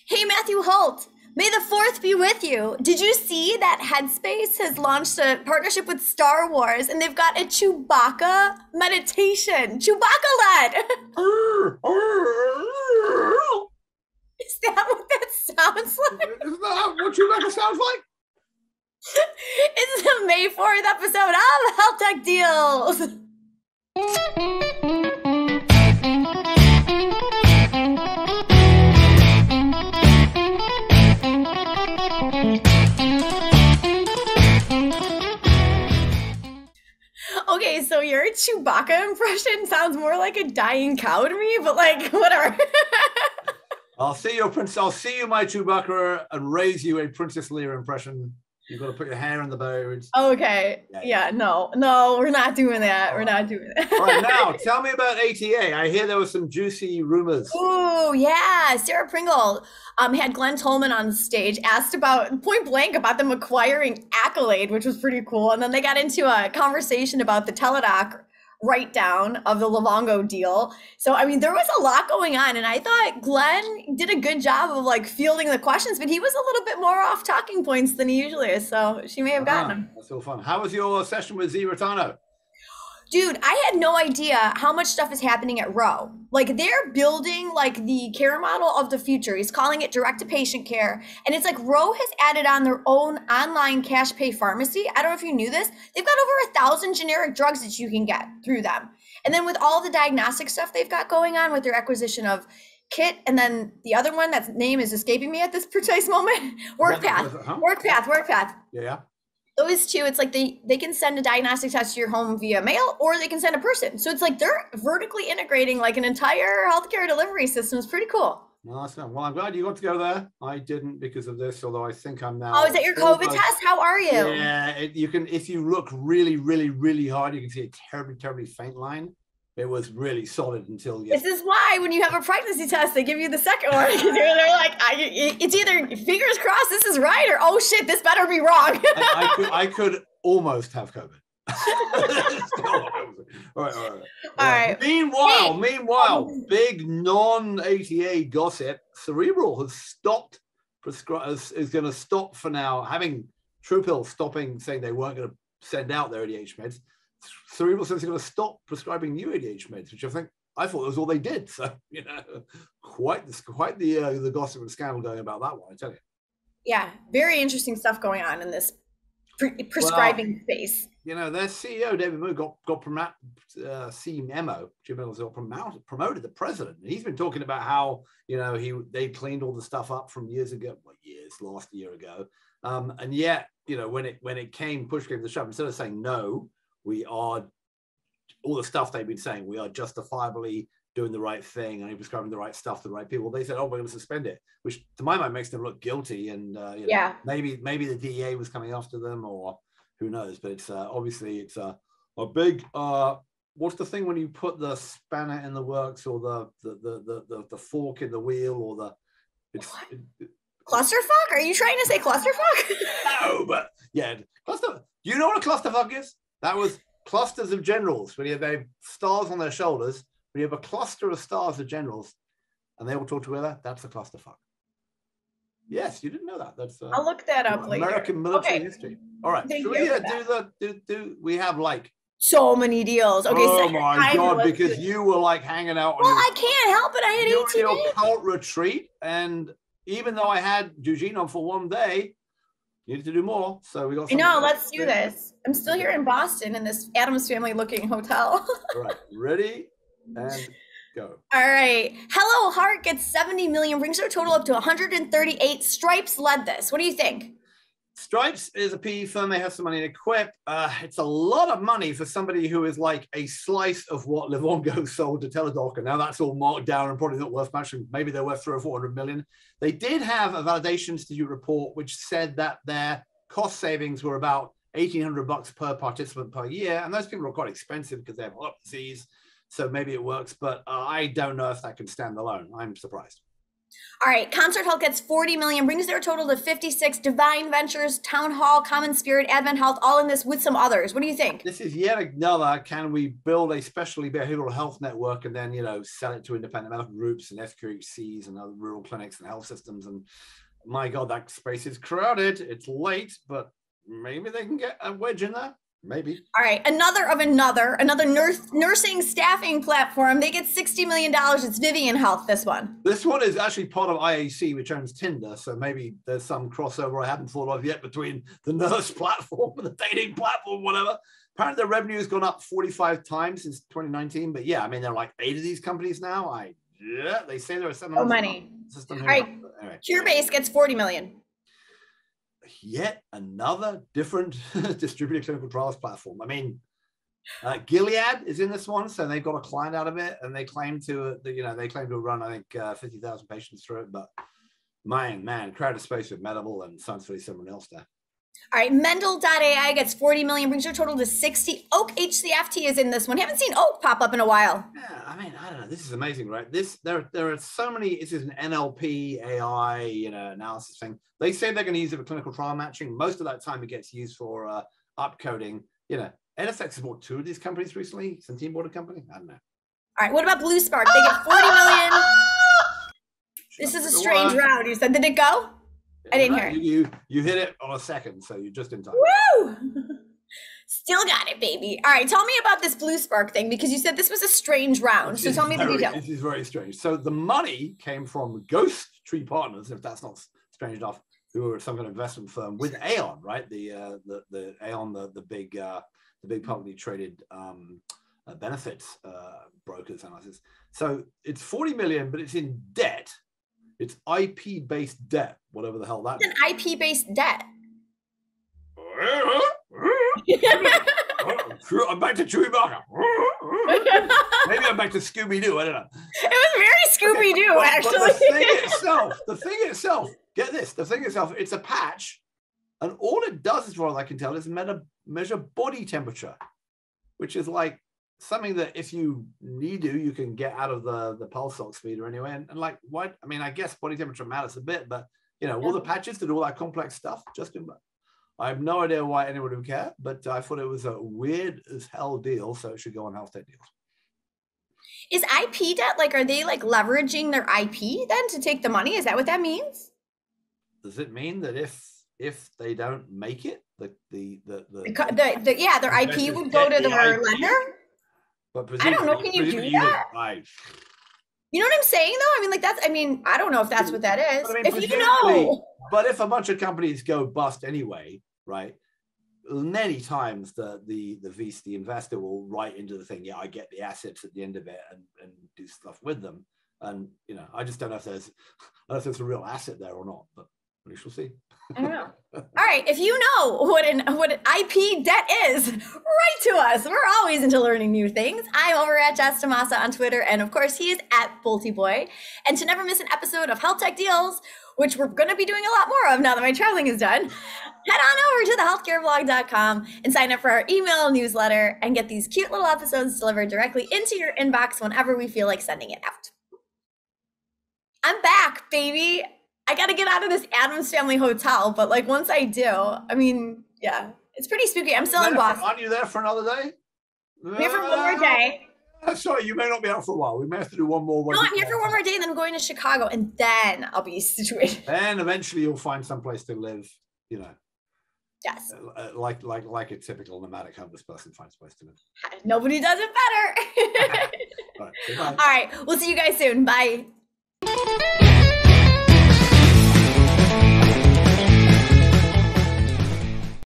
Hey, Matthew Holt. May the fourth be with you. Did you see that Headspace has launched a partnership with Star Wars and they've got a Chewbacca meditation? Chewbacca led. Is that what that sounds like? Isn't that what Chewbacca sounds like? It's the May 4th episode of Health Tech Deals. Okay, so your Chewbacca impression sounds more like a dying cow to me, but like, whatever. I'll see you, my Chewbacca, and raise you a Princess Leia impression. You've got to put your hair in the birds. Okay. Yeah, no, we're not doing that. We're not doing that. All right, now tell me about ATA. I hear there were some juicy rumors. Oh, yeah. Sarah Pringle had Glenn Tolman on stage, asked about point blank about them acquiring Accolade, which was pretty cool. And then they got into a conversation about the Teladoc write down of the Livongo deal. So, I mean, there was a lot going on. And I thought Glenn did a good job of like fielding the questions, but he was a little bit more off talking points than he usually is. So she may have gotten him. That's all fun. How was your session with Z Rotano? Dude, I had no idea how much stuff is happening at Roe. Like they're building like the care model of the future. He's calling it direct to patient care. And it's like Roe has added on their own online cash pay pharmacy. I don't know if you knew this. They've got over 1,000 generic drugs that you can get through them. And then with all the diagnostic stuff they've got going on with their acquisition of Kit, and then the other one, that name is escaping me at this precise moment. WorkPath. Yeah. Those two, it's like they can send a diagnostic test to your home via mail, or they can send a person. So it's like they're vertically integrating like an entire healthcare delivery system. It's pretty cool. Well, that's not, well, I'm glad you got to go there. I didn't because of this, although I think I'm now. Oh, is that your COVID test? How are you? Yeah, you can, if you look really, really, really hard, you can see a terribly, terribly faint line. It was really solid until This is why when you have a pregnancy test, they give you the second one. They're like, it's either fingers crossed this is right, or oh shit, this better be wrong. I could almost have COVID. All right. Meanwhile, big non-ATA gossip. Cerebral has stopped is going to stop for now, having TruePill stopping, saying they weren't going to send out their ADHD meds. Cerebral says they're going to stop prescribing new ADHD meds, which I thought that was all they did. So, quite the gossip and scandal going about that one, I tell you. Yeah, very interesting stuff going on in this prescribing space. Their CEO, David Moon, got promoted, promoted the president. And he's been talking about how, they cleaned all the stuff up from years ago, last year ago. And yet, when it came, push came to shove, instead of saying no, we are, all the stuff they've been saying, we are justifiably doing the right thing and prescribing the right stuff to the right people. They said, oh, we're going to suspend it, which to my mind makes them look guilty. And maybe the DEA was coming after them, or who knows. But it's obviously it's a big. What's the thing when you put the spanner in the works, or the fork in the wheel, or clusterfuck? Are you trying to say clusterfuck? No, but yeah, cluster. Do you know what a clusterfuck is? That was clusters of generals. When you have stars on their shoulders, when you have a cluster of stars of generals, and they all talk together, that's a clusterfuck. Yes, you didn't know that. That's I'll look that up later. American military history. All right, we have like so many deals. Okay, oh my god, because you were like hanging out. I can't help it. I had 18 days. Your cult retreat, and even though I had Eugene on for one day, needed to do more, so we got. Let's do this. I'm still here in Boston in this Addams Family looking hotel. All right, ready and go. All right. Hello Heart gets 70 million, brings their total up to 138. Stripes led this. What do you think? Stripes is a PE firm. They have some money to Quip. It's a lot of money for somebody who is like a slice of what Livongo sold to Teladoc, and now that's all marked down and probably not worth much. And maybe they're worth 300 or 400 million. They did have a Validation Institute report which said that their cost savings were about $1,800 per participant per year, and those people are quite expensive because they have heart disease. So maybe it works, but I don't know if that can stand alone. I'm surprised. All right, Concert Health gets 40 million, brings their total to 56. Divine Ventures, Town Hall, Common Spirit, Advent Health, all in this with some others. What do you think? This is yet another, can we build a specialty behavioral health network and then, sell it to independent medical groups and SQHCs and other rural clinics and health systems? And my God, that space is crowded. It's late, but maybe they can get a wedge in there. Maybe. All right, another nursing staffing platform. They get $60 million. It's Vivian Health, this one. This one is actually part of IAC, which owns Tinder. So maybe there's some crossover I haven't thought of yet between the nurse platform and the dating platform, whatever. Apparently the revenue has gone up 45 times since 2019. But yeah, I mean, there are like 8 of these companies now. They say there are 700. Oh, money. All right, anyway. Curebase gets 40 million. Yet another different distributed clinical trials platform. I mean, Gilead is in this one, so they've got a client out of it, and they claim to, run, I think, 50,000 patients through it. But man, crowded space with Medical and sounds really someone else there. All right, Mendel.ai gets 40 million, brings your total to 60. Oak HCFT is in this one. Haven't seen Oak pop up in a while. Yeah, I mean, I don't know. This is amazing, right? There are so many. This is an NLP AI, analysis thing. They say they're going to use it for clinical trial matching. Most of that time, it gets used for upcoding. NSX has bought 2 of these companies recently. Centene bought a company. I don't know. All right, what about Blue Spark? They get 40 million. This is a strange round. You said, did it go? I didn't hear it. You hit it on a second, so you're just in time. Woo! Still got it, baby. All right, tell me about this Blue Spark thing, because you said this was a strange round. So tell me the details. This is very strange. So the money came from Ghost Tree Partners, if that's not strange enough, who are some kind of investment firm with Aon, right? The Aon, the big publicly traded benefits brokers analysis. So it's 40 million, but it's in debt. It's IP-based debt, whatever the hell that is. It's an IP-based debt. I'm back to Chewy Barker. Maybe I'm back to Scooby-Doo. I don't know. It was very Scooby-Doo, actually. But the thing itself, get this, the thing itself, it's a patch, and all it does, as far as I can tell, is measure body temperature, which is like something that if you need to, you can get out of the pulse ox meter anyway. And like, what? I mean, I guess body temperature matters a bit, but all the patches to do all that complex stuff, I have no idea why anyone would care, but I thought it was a weird as hell deal, so it should go on health tech deals. Is IP debt, are they leveraging their IP then to take the money? Is that what that means? Does it mean that if they don't make it, their IP would go to their lender? But I don't know. Can you do that? You know what I'm saying, though? I don't know if that's what that is. But if a bunch of companies go bust anyway, right? Many times the VC, the investor, will write into the thing, I get the assets at the end of it and do stuff with them. And I just don't know if there's a real asset there or not, but we shall see. I don't know. All right, if you know what an IP debt is, write to us. We're always into learning new things. I'm over at Jess Tomasa on Twitter, and of course he is at BoltyBoy. And to never miss an episode of Health Tech Deals, which we're going to be doing a lot more of now that my traveling is done, head on over to thehealthcareblog.com and sign up for our email newsletter and get these cute little episodes delivered directly into your inbox whenever we feel like sending it out. I'm back, baby. I got to get out of this Addams Family Hotel, but once I do, it's pretty spooky. I'm still in Boston. Aren't you there for another day? I'm here for one more day. Sorry, you may not be out for a while. We may have to do one more. No, I'm here for one more day, and then I'm going to Chicago, and then I'll be situated. Then eventually you'll find someplace to live, Yes. Like a typical nomadic homeless person finds a place to live. Nobody does it better. All right, all right, we'll see you guys soon. Bye.